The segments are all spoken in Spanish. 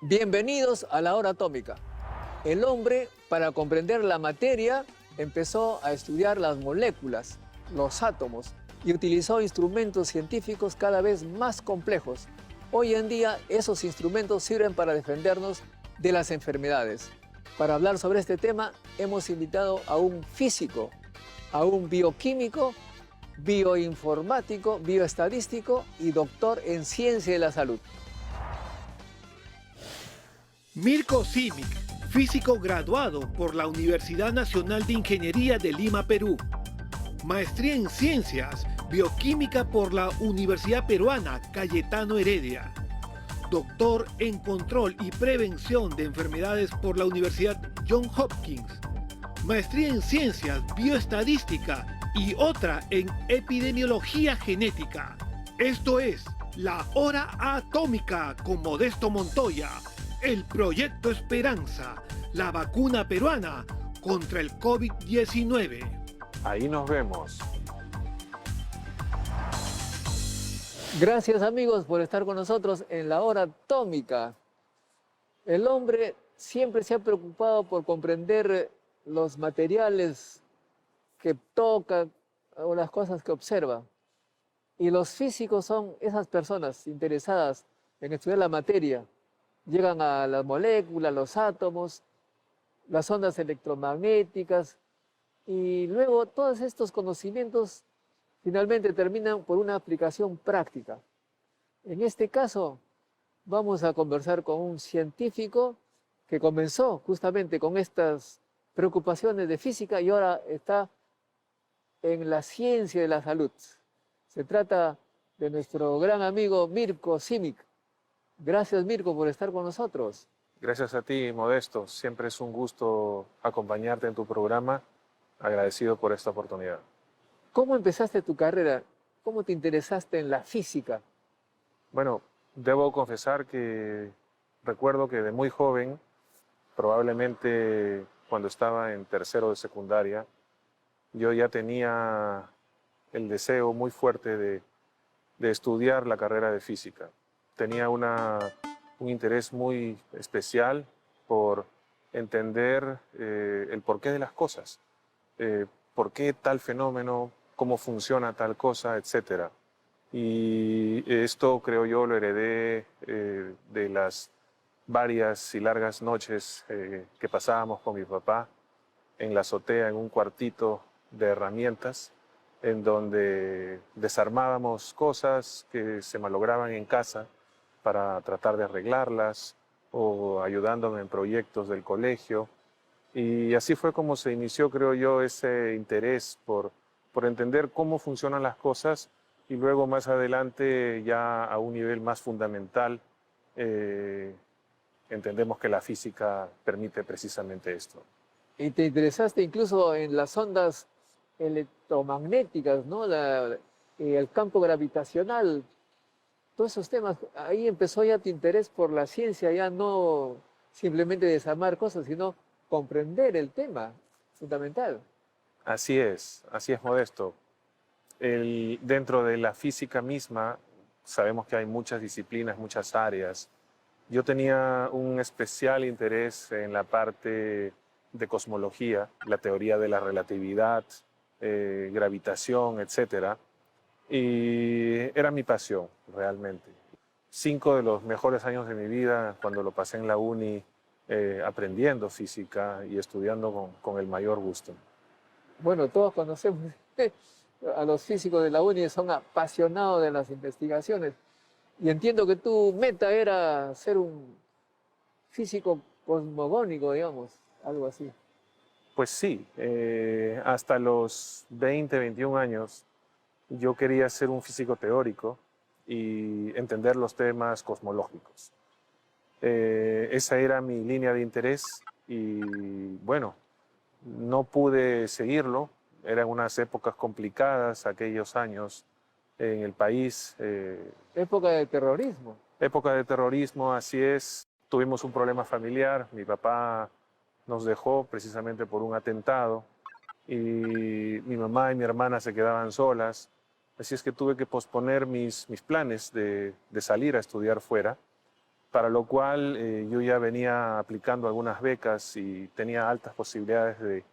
Bienvenidos a la hora atómica. El hombre, para comprender la materia, empezó a estudiar las moléculas, los átomos, y utilizó instrumentos científicos cada vez más complejos. Hoy en día, esos instrumentos sirven para defendernos de las enfermedades. Para hablar sobre este tema, hemos invitado a un físico, a un bioquímico, bioinformático, bioestadístico y doctor en ciencia de la salud. Mirko Simic, físico graduado por la Universidad Nacional de Ingeniería de Lima, Perú. Maestría en Ciencias Bioquímica por la Universidad Peruana Cayetano Heredia. Doctor en Control y Prevención de Enfermedades por la Universidad Johns Hopkins. Maestría en Ciencias Bioestadística y otra en Epidemiología Genética. Esto es La Hora Atómica con Modesto Montoya. El Proyecto Esperanza, la vacuna peruana contra el COVID-19. Ahí nos vemos. Gracias amigos por estar con nosotros en la hora atómica. El hombre siempre se ha preocupado por comprender los materiales que toca o las cosas que observa. Y los físicos son esas personas interesadas en estudiar la materia. Llegan a las moléculas, los átomos, las ondas electromagnéticas y luego todos estos conocimientos finalmente terminan por una aplicación práctica. En este caso vamos a conversar con un científico que comenzó justamente con estas preocupaciones de física y ahora está en la ciencia de la salud. Se trata de nuestro gran amigo Mirko Simic. Gracias, Mirko, por estar con nosotros. Gracias a ti, Modesto. Siempre es un gusto acompañarte en tu programa. Agradecido por esta oportunidad. ¿Cómo empezaste tu carrera? ¿Cómo te interesaste en la física? Bueno, debo confesar que recuerdo que de muy joven, probablemente cuando estaba en tercero de secundaria, yo ya tenía el deseo muy fuerte de estudiar la carrera de física. Tenía un interés muy especial por entender el porqué de las cosas, por qué tal fenómeno, cómo funciona tal cosa, etc. Y esto, creo yo, lo heredé de las varias y largas noches que pasábamos con mi papá en la azotea, en un cuartito de herramientas, en donde desarmábamos cosas que se malograban en casa para tratar de arreglarlas o ayudándome en proyectos del colegio. Y así fue como se inició, creo yo, ese interés por entender cómo funcionan las cosas y luego más adelante ya a un nivel más fundamental entendemos que la física permite precisamente esto. Y te interesaste incluso en las ondas electromagnéticas, ¿no? El campo gravitacional, todos esos temas. Ahí empezó ya tu interés por la ciencia, ya no simplemente desarmar cosas, sino comprender el tema fundamental. Así es, Modesto. Dentro de la física misma sabemos que hay muchas disciplinas, muchas áreas. Yo tenía un especial interés en la parte de cosmología, la teoría de la relatividad, gravitación, etc. Y era mi pasión, realmente. 5 de los mejores años de mi vida, cuando lo pasé en la uni, aprendiendo física y estudiando con el mayor gusto. Bueno, todos conocemos a los físicos de la uni, son apasionados de las investigaciones. Y entiendo que tu meta era ser un físico cosmogónico, digamos, algo así. Pues sí, hasta los 20, 21 años yo quería ser un físico teórico y entender los temas cosmológicos. Esa era mi línea de interés y bueno, no pude seguirlo. Eran unas épocas complicadas aquellos años en el país. Época de terrorismo. Época de terrorismo, así es. Tuvimos un problema familiar. Mi papá nos dejó precisamente por un atentado y mi mamá y mi hermana se quedaban solas. Así es que tuve que posponer mis planes de salir a estudiar fuera. para lo cual yo ya venía aplicando algunas becas y tenía altas posibilidades de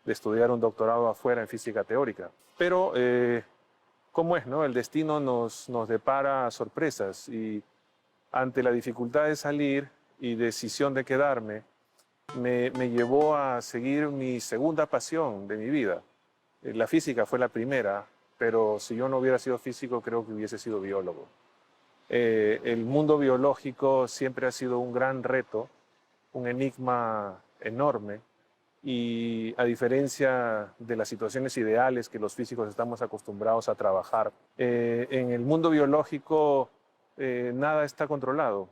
estudiar un doctorado afuera en física teórica. Pero, ¿cómo es, no? El destino nos depara sorpresas y ante la dificultad de salir y decisión de quedarme, me llevó a seguir mi segunda pasión de mi vida. La física fue la primera, pero si yo no hubiera sido físico, creo que hubiese sido biólogo. El mundo biológico siempre ha sido un gran reto, un enigma enorme, y a diferencia de las situaciones ideales que los físicos estamos acostumbrados a trabajar, en el mundo biológico nada está controlado,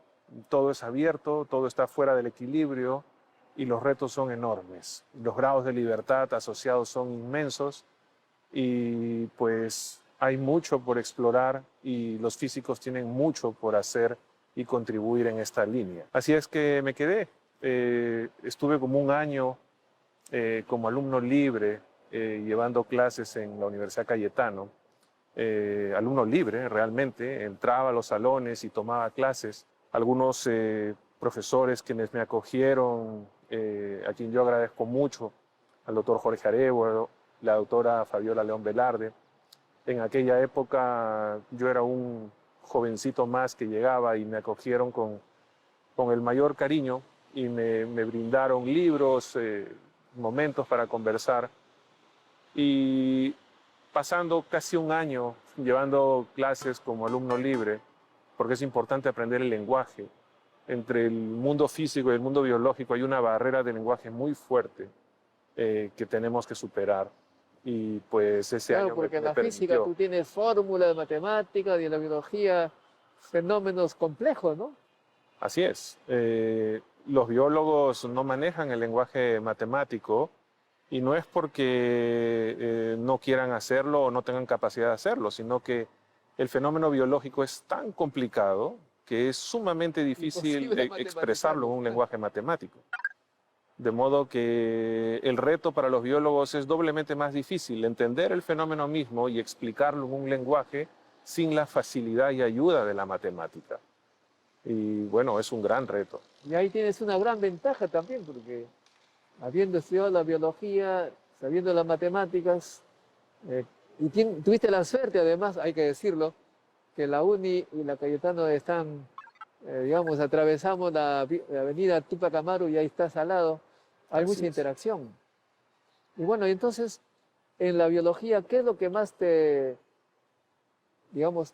todo es abierto, todo está fuera del equilibrio y los retos son enormes. Los grados de libertad asociados son inmensos y pues hay mucho por explorar y los físicos tienen mucho por hacer y contribuir en esta línea. Así es que me quedé. Estuve como un año como alumno libre llevando clases en la Universidad Cayetano. Alumno libre realmente, entraba a los salones y tomaba clases. Algunos profesores quienes me acogieron, a quien yo agradezco mucho, al doctor Jorge Arévalo, la doctora Fabiola León Velarde. En aquella época yo era un jovencito más que llegaba y me acogieron con el mayor cariño y me brindaron libros, momentos para conversar. Y pasando casi un año llevando clases como alumno libre, porque es importante aprender el lenguaje. Entre el mundo físico y el mundo biológico hay una barrera de lenguaje muy fuerte que tenemos que superar. Y pues ese Claro, año porque en me la física permitió. tú tienes fórmulas de matemáticas y en la biología fenómenos complejos, ¿no? Así es. Los biólogos no manejan el lenguaje matemático y no es porque no quieran hacerlo o no tengan capacidad de hacerlo, sino que el fenómeno biológico es tan complicado que es sumamente difícil Imposible expresarlo en un matematizarlo. lenguaje matemático. De modo que el reto para los biólogos es doblemente más difícil, entender el fenómeno mismo y explicarlo en un lenguaje sin la facilidad y ayuda de la matemática. Y bueno, es un gran reto. Y ahí tienes una gran ventaja también, porque habiendo estudiado la biología, sabiendo las matemáticas, y tuviste la suerte, además, hay que decirlo, que la UNI y la Cayetano están, digamos, atravesamos la avenida Tupac Amaru y ahí estás al lado, hay Así mucha es. interacción. Y bueno, y entonces, en la biología, ¿qué es lo que más te, digamos,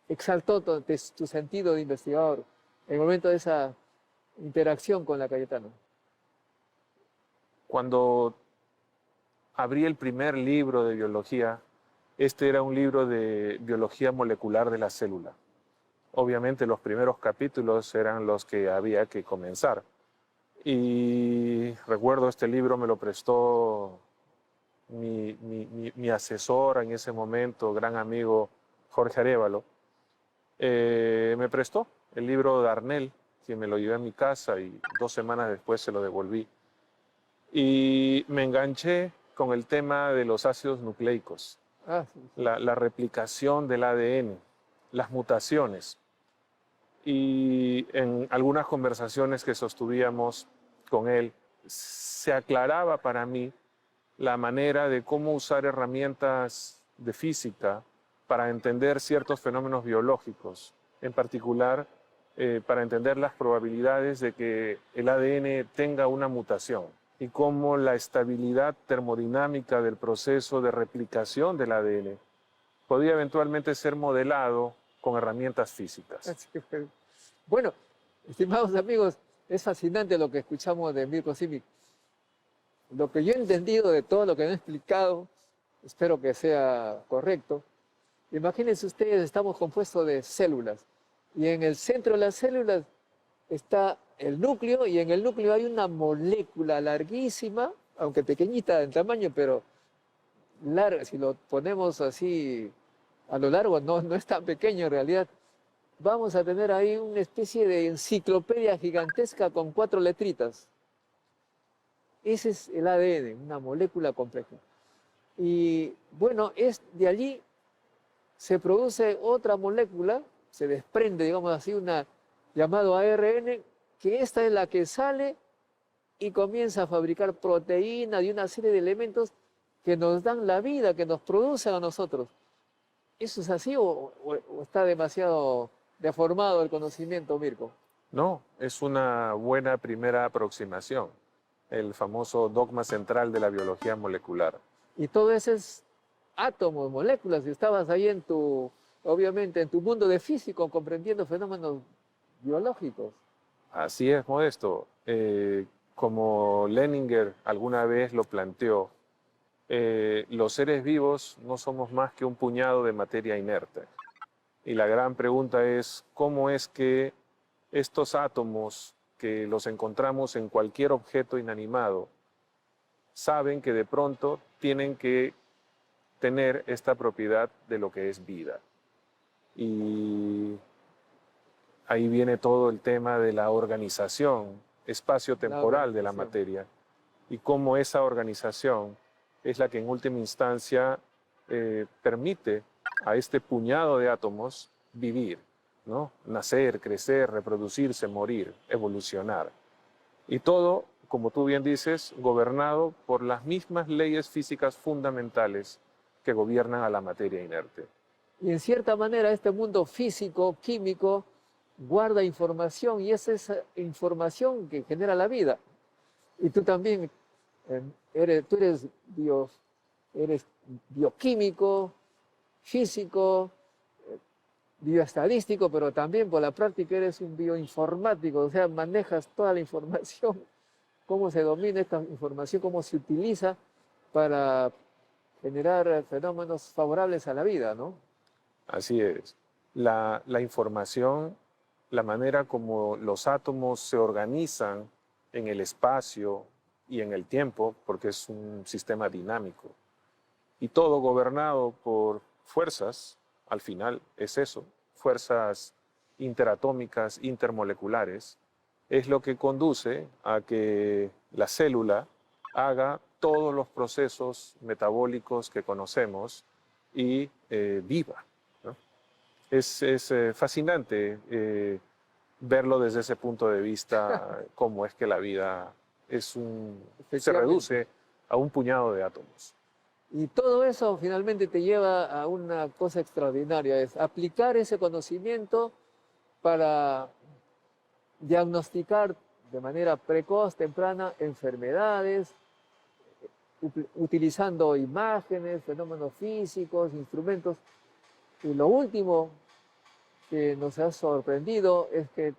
exaltó tu sentido de investigador en el momento de esa interacción con la Cayetano? Cuando abrí el primer libro de biología, este era un libro de biología molecular de la célula. Obviamente los primeros capítulos eran los que había que comenzar. Y recuerdo este libro me lo prestó mi asesor en ese momento, gran amigo Jorge Arévalo. Me prestó el libro de Arnell, que me lo llevé a mi casa y 2 semanas después se lo devolví. Y me enganché con el tema de los ácidos nucleicos, Ah, sí. la replicación del ADN, las mutaciones. Y en algunas conversaciones que sostuvíamos con él, se aclaraba para mí la manera de cómo usar herramientas de física para entender ciertos fenómenos biológicos, en particular para entender las probabilidades de que el ADN tenga una mutación y cómo la estabilidad termodinámica del proceso de replicación del ADN podía eventualmente ser modelado con herramientas físicas. Así que, bueno, estimados amigos, es fascinante lo que escuchamos de Mirko Simic. Lo que yo he entendido de todo lo que me ha explicado, espero que sea correcto. Imagínense ustedes, estamos compuestos de células y en el centro de las células está el núcleo y en el núcleo hay una molécula larguísima, aunque pequeñita en tamaño, pero larga. Si lo ponemos así a lo largo, no es tan pequeño en realidad. Vamos a tener ahí una especie de enciclopedia gigantesca con 4 letritas. Ese es el ADN, una molécula compleja. Y bueno, de allí se produce otra molécula, se desprende, digamos así, una llamado ARN, que esta es la que sale y comienza a fabricar proteínas y una serie de elementos que nos dan la vida, que nos producen a nosotros. ¿Eso es así o está demasiado deformado el conocimiento, Mirko? No, es una buena primera aproximación, el famoso dogma central de la biología molecular. Y todo eso es átomos, moléculas, y estabas ahí obviamente en tu mundo de físico comprendiendo fenómenos biológicos. Así es, Modesto. Como Leninger alguna vez lo planteó, los seres vivos no somos más que un puñado de materia inerte. Y la gran pregunta es, ¿cómo es que estos átomos que los encontramos en cualquier objeto inanimado saben que de pronto tienen que tener esta propiedad de lo que es vida? Y ahí viene todo el tema de la organización espacio-temporal de la materia y cómo esa organización es la que en última instancia permite a este puñado de átomos vivir, ¿no? Nacer, crecer, reproducirse, morir, evolucionar. Y todo, como tú bien dices, gobernado por las mismas leyes físicas fundamentales que gobiernan a la materia inerte. Y en cierta manera este mundo físico, químico, guarda información y es esa información que genera la vida. Y tú también tú eres bioquímico, físico, bioestadístico, pero también por la práctica eres un bioinformático, o sea, manejas toda la información, cómo se domina esta información, cómo se utiliza para generar fenómenos favorables a la vida, ¿no? Así es. La información, la manera como los átomos se organizan en el espacio y en el tiempo, porque es un sistema dinámico, y todo gobernado por fuerzas, al final es eso, fuerzas interatómicas, intermoleculares, es lo que conduce a que la célula haga todos los procesos metabólicos que conocemos y viva, ¿no? Es fascinante verlo desde ese punto de vista, cómo es que la vida se reduce a un puñado de átomos. Y todo eso finalmente te lleva a una cosa extraordinaria, es aplicar ese conocimiento para diagnosticar de manera precoz, temprana, enfermedades, utilizando imágenes, fenómenos físicos, instrumentos. Y lo último que nos ha sorprendido es que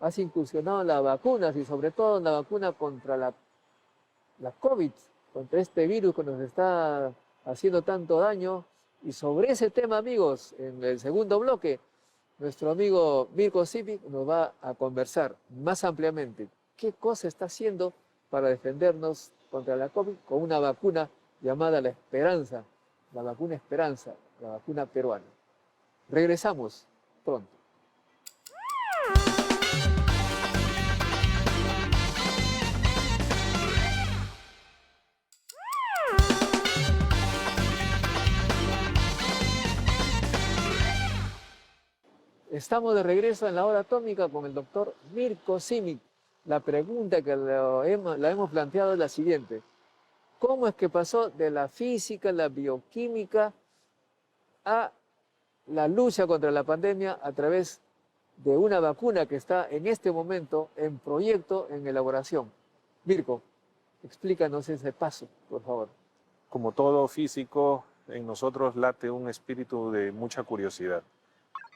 has incursionado en las vacunas y sobre todo en la vacuna contra la COVID, contra este virus que nos está haciendo tanto daño. Y sobre ese tema, amigos, en el segundo bloque, nuestro amigo Mirko Simic nos va a conversar más ampliamente qué cosa está haciendo para defendernos contra la COVID con una vacuna llamada la Esperanza, la vacuna Esperanza, la vacuna peruana. Regresamos pronto. Estamos de regreso en la hora atómica con el doctor Mirko Simic. La pregunta que la hemos planteado es la siguiente. ¿Cómo es que pasó de la física, la bioquímica, a la lucha contra la pandemia a través de una vacuna que está en este momento en proyecto, en elaboración? Mirko, explícanos ese paso, por favor. Como todo físico, en nosotros late un espíritu de mucha curiosidad.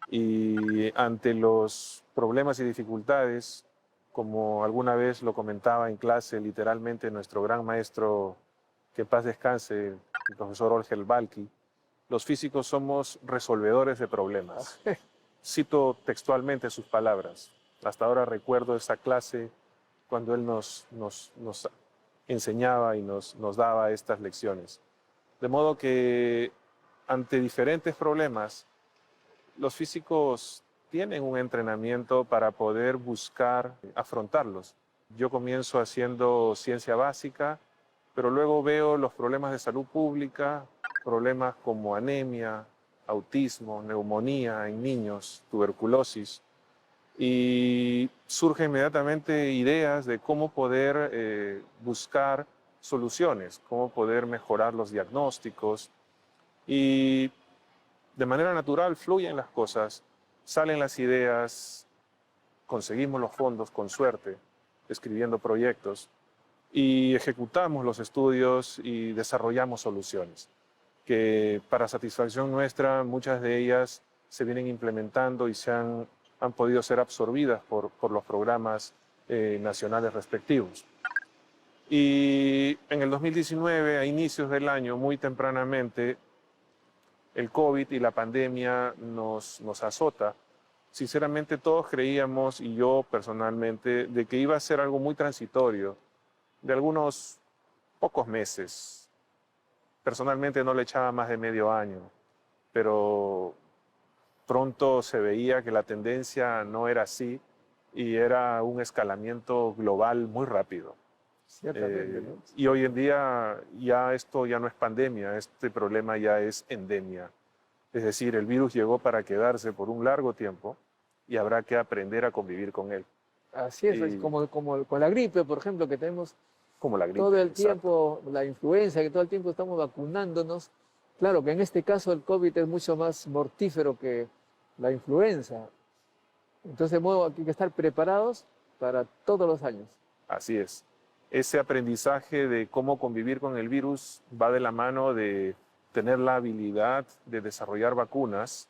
Y ante los problemas y dificultades, como alguna vez lo comentaba en clase literalmente nuestro gran maestro, que en paz descanse, el profesor Orgel Balki, los físicos somos resolvedores de problemas. Cito textualmente sus palabras. Hasta ahora recuerdo esa clase cuando él nos enseñaba y nos daba estas lecciones. De modo que ante diferentes problemas, los físicos tienen un entrenamiento para poder buscar afrontarlos. Yo comienzo haciendo ciencia básica, pero luego veo los problemas de salud pública, problemas como anemia, autismo, neumonía en niños, tuberculosis. y surgen inmediatamente ideas de cómo poder buscar soluciones, cómo poder mejorar los diagnósticos y de manera natural fluyen las cosas, salen las ideas, conseguimos los fondos con suerte, escribiendo proyectos y ejecutamos los estudios y desarrollamos soluciones que para satisfacción nuestra muchas de ellas se vienen implementando y han podido ser absorbidas por los programas nacionales respectivos. Y en el 2019, a inicios del año, muy tempranamente, el COVID y la pandemia nos azota. Sinceramente todos creíamos, y yo personalmente, de que iba a ser algo muy transitorio, de algunos pocos meses. Personalmente no le echaba más de medio año, pero pronto se veía que la tendencia no era así y era un escalamiento global muy rápido. Ciertamente, ¿no? Y hoy en día ya esto ya no es pandemia, este problema ya es endemia. Es decir, el virus llegó para quedarse por un largo tiempo y habrá que aprender a convivir con él. Así es Y- como con la gripe, por ejemplo, que tenemos Como la gripe. todo el exacto. tiempo, la influenza, que todo el tiempo estamos vacunándonos. Claro que en este caso el COVID es mucho más mortífero que la influenza. Entonces, de modo que hay que estar preparados para todos los años. Así es. Ese aprendizaje de cómo convivir con el virus va de la mano de tener la habilidad de desarrollar vacunas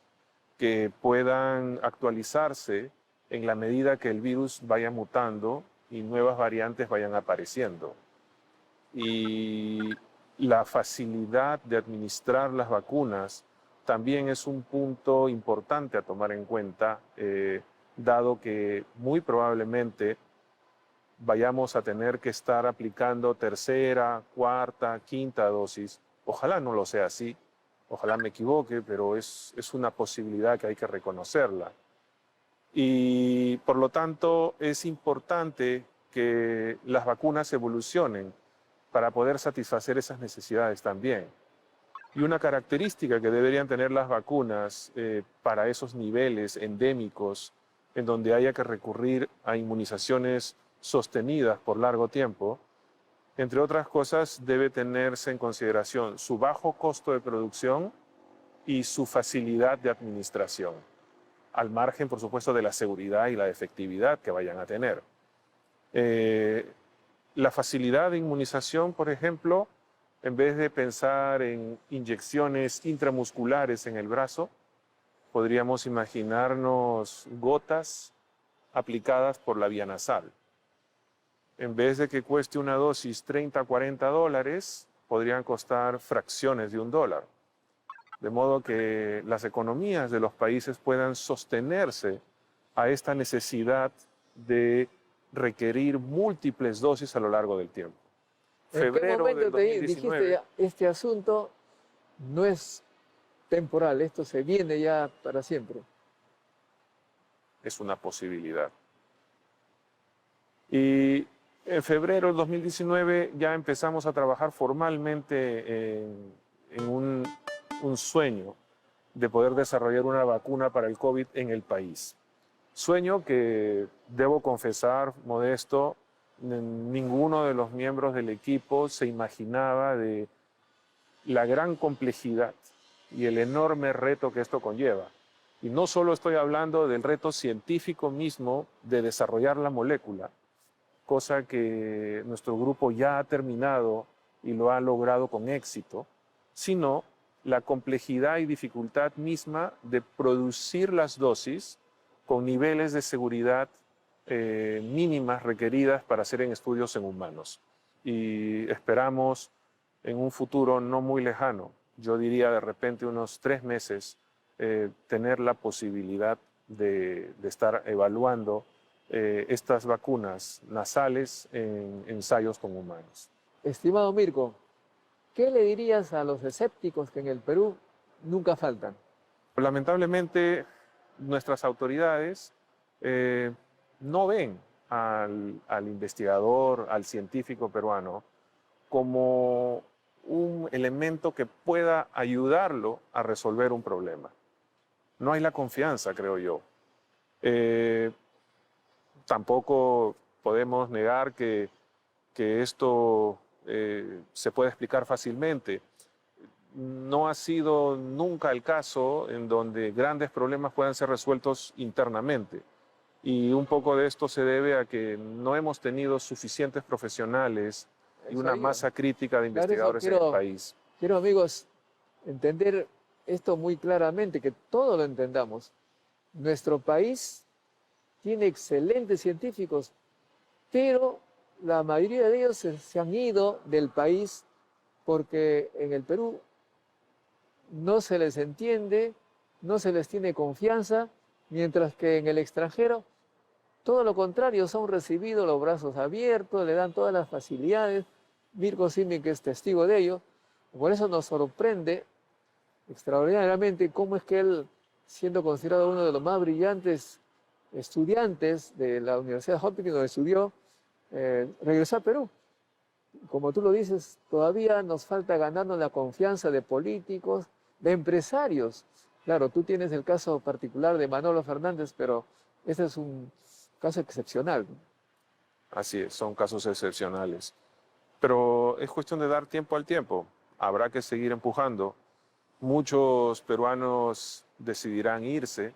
que puedan actualizarse en la medida que el virus vaya mutando y nuevas variantes vayan apareciendo. Y la facilidad de administrar las vacunas también es un punto importante a tomar en cuenta, dado que muy probablemente vayamos a tener que estar aplicando tercera, cuarta, quinta dosis. Ojalá no lo sea así, ojalá me equivoque, pero es una posibilidad que hay que reconocerla. Y por lo tanto es importante que las vacunas evolucionen para poder satisfacer esas necesidades también. Y una característica que deberían tener las vacunas para esos niveles endémicos en donde haya que recurrir a inmunizaciones sostenidas por largo tiempo, entre otras cosas, debe tenerse en consideración su bajo costo de producción y su facilidad de administración, al margen, por supuesto, de la seguridad y la efectividad que vayan a tener. La facilidad de inmunización, por ejemplo, en vez de pensar en inyecciones intramusculares en el brazo, podríamos imaginarnos gotas aplicadas por la vía nasal. En vez de que cueste una dosis $30 a $40, podrían costar fracciones de $1. De modo que las economías de los países puedan sostenerse a esta necesidad de requerir múltiples dosis a lo largo del tiempo. ¿En qué Febrero del momento te dijiste 2019 ya, este asunto no es temporal, esto se viene ya para siempre? es una posibilidad. Y en febrero del 2019 ya empezamos a trabajar formalmente en un sueño de poder desarrollar una vacuna para el COVID en el país. Sueño que, debo confesar, modesto, ninguno de los miembros del equipo se imaginaba de la gran complejidad y el enorme reto que esto conlleva. Y no solo estoy hablando del reto científico mismo de desarrollar la molécula, cosa que nuestro grupo ya ha terminado y lo ha logrado con éxito, sino la complejidad y dificultad misma de producir las dosis con niveles de seguridad mínimas requeridas para hacer en estudios en humanos. Y esperamos en un futuro no muy lejano, yo diría de repente unos 3 meses, tener la posibilidad de estar evaluando estas vacunas nasales en ensayos con humanos. Estimado Mirko, ¿qué le dirías a los escépticos que en el Perú nunca faltan? Lamentablemente, nuestras autoridades no ven al investigador, al científico peruano, como un elemento que pueda ayudarlo a resolver un problema. No hay la confianza, creo yo. tampoco podemos negar que esto se puede explicar fácilmente. No ha sido nunca el caso en donde grandes problemas puedan ser resueltos internamente. Y un poco de esto se debe a que no hemos tenido suficientes profesionales y una masa crítica de investigadores en el país. Quiero, amigos, entender esto muy claramente, que todos lo entendamos. Nuestro país tiene excelentes científicos, pero la mayoría de ellos se han ido del país porque en el Perú no se les entiende, no se les tiene confianza, mientras que en el extranjero todo lo contrario, son recibidos los brazos abiertos, le dan todas las facilidades. Mirko Simic es testigo de ello. Por eso nos sorprende extraordinariamente cómo es que él, siendo considerado uno de los más brillantes estudiantes de la Universidad de Hopkins, donde estudió, regresó a Perú. Como tú lo dices, todavía nos falta ganarnos la confianza de políticos, de empresarios. Claro, tú tienes el caso particular de Manolo Fernández, pero este es un caso excepcional. Así es, son casos excepcionales. Pero es cuestión de dar tiempo al tiempo. Habrá que seguir empujando. Muchos peruanos decidirán irse,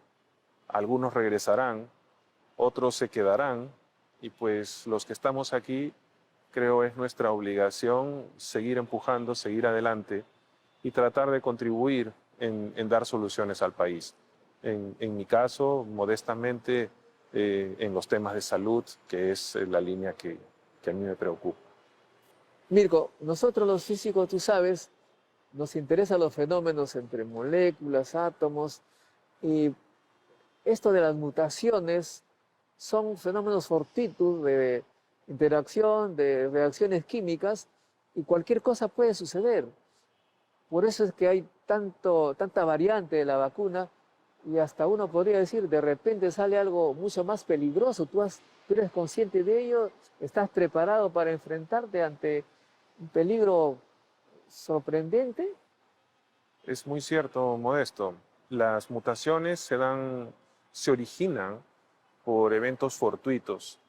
algunos regresarán, otros se quedarán, y pues los que estamos aquí, creo es nuestra obligación seguir empujando, seguir adelante y tratar de contribuir en dar soluciones al país. En mi caso, modestamente, en los temas de salud, que es la línea que a mí me preocupa. Mirko, nosotros los físicos, tú sabes, nos interesan los fenómenos entre moléculas, átomos, y esto de las mutaciones son fenómenos fortuitos de interacción, de reacciones químicas, y cualquier cosa puede suceder. Por eso es que hay tanta variante de la vacuna, y hasta uno podría decir, de repente sale algo mucho más peligroso. Tú eres consciente de ello, estás preparado para enfrentarte ante un peligro sorprendente. Es muy cierto, Modesto. Las mutaciones se originan por eventos fortuitos,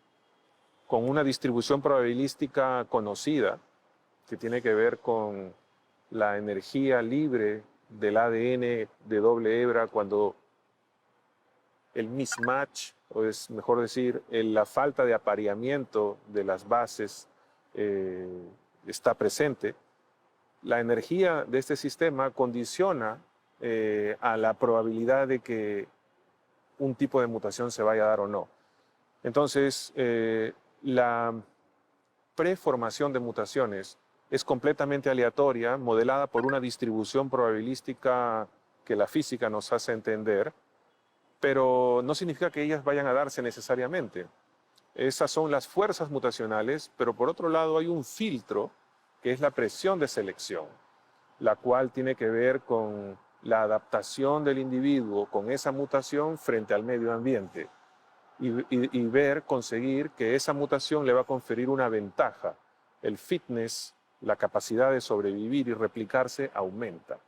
con una distribución probabilística conocida, que tiene que ver con la energía libre del ADN de doble hebra cuando el mismatch, o es mejor decir, la falta de apareamiento de las bases está presente. La energía de este sistema condiciona a la probabilidad de que un tipo de mutación se vaya a dar o no. Entonces, la preformación de mutaciones es completamente aleatoria, modelada por una distribución probabilística que la física nos hace entender, pero no significa que ellas vayan a darse necesariamente. Esas son las fuerzas mutacionales, pero por otro lado hay un filtro que es la presión de selección, la cual tiene que ver con la adaptación del individuo con esa mutación frente al medio ambiente y conseguir que esa mutación le va a conferir una ventaja. El fitness, la capacidad de sobrevivir y replicarse aumenta.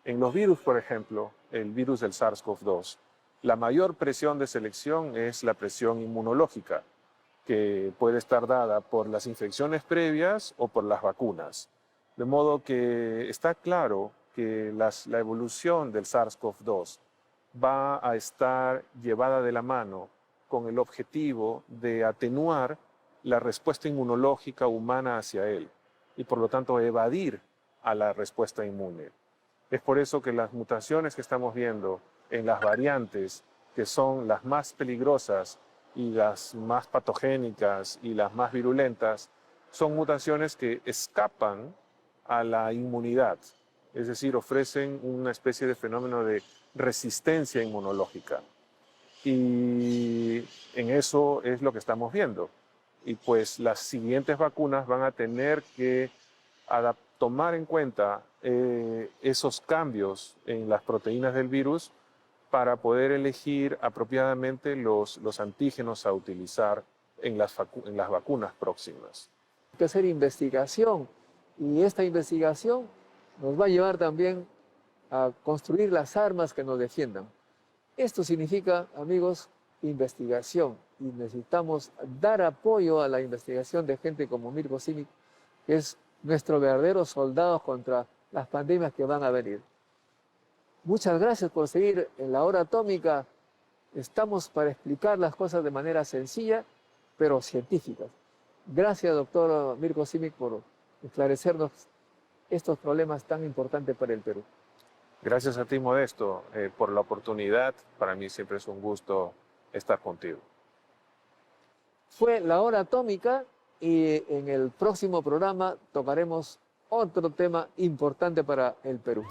En los virus, por ejemplo, el virus del SARS-CoV-2, la mayor presión de selección es la presión inmunológica, que puede estar dada por las infecciones previas o por las vacunas. De modo que está claro que la evolución del SARS-CoV-2 va a estar llevada de la mano con el objetivo de atenuar la respuesta inmunológica humana hacia él y por lo tanto evadir a la respuesta inmune. Es por eso que las mutaciones que estamos viendo en las variantes, que son las más peligrosas y las más patogénicas y las más virulentas, son mutaciones que escapan a la inmunidad, es decir, ofrecen una especie de fenómeno de resistencia inmunológica. Y en eso es lo que estamos viendo. Y pues las siguientes vacunas van a tener que tomar en cuenta esos cambios en las proteínas del virus para poder elegir apropiadamente los antígenos a utilizar en las vacunas próximas. Hay que hacer investigación, y esta investigación nos va a llevar también a construir las armas que nos defiendan. Esto significa, amigos, investigación y necesitamos dar apoyo a la investigación de gente como Mirko Simic, que es nuestro verdadero soldado contra las pandemias que van a venir. Muchas gracias por seguir en la Hora Atómica. Estamos para explicar las cosas de manera sencilla, pero científica. Gracias, doctor Mirko Simic, por esclarecernos estos problemas tan importantes para el Perú. Gracias a ti, Modesto, por la oportunidad. Para mí siempre es un gusto estar contigo. Fue la Hora Atómica y en el próximo programa tocaremos otro tema importante para el Perú.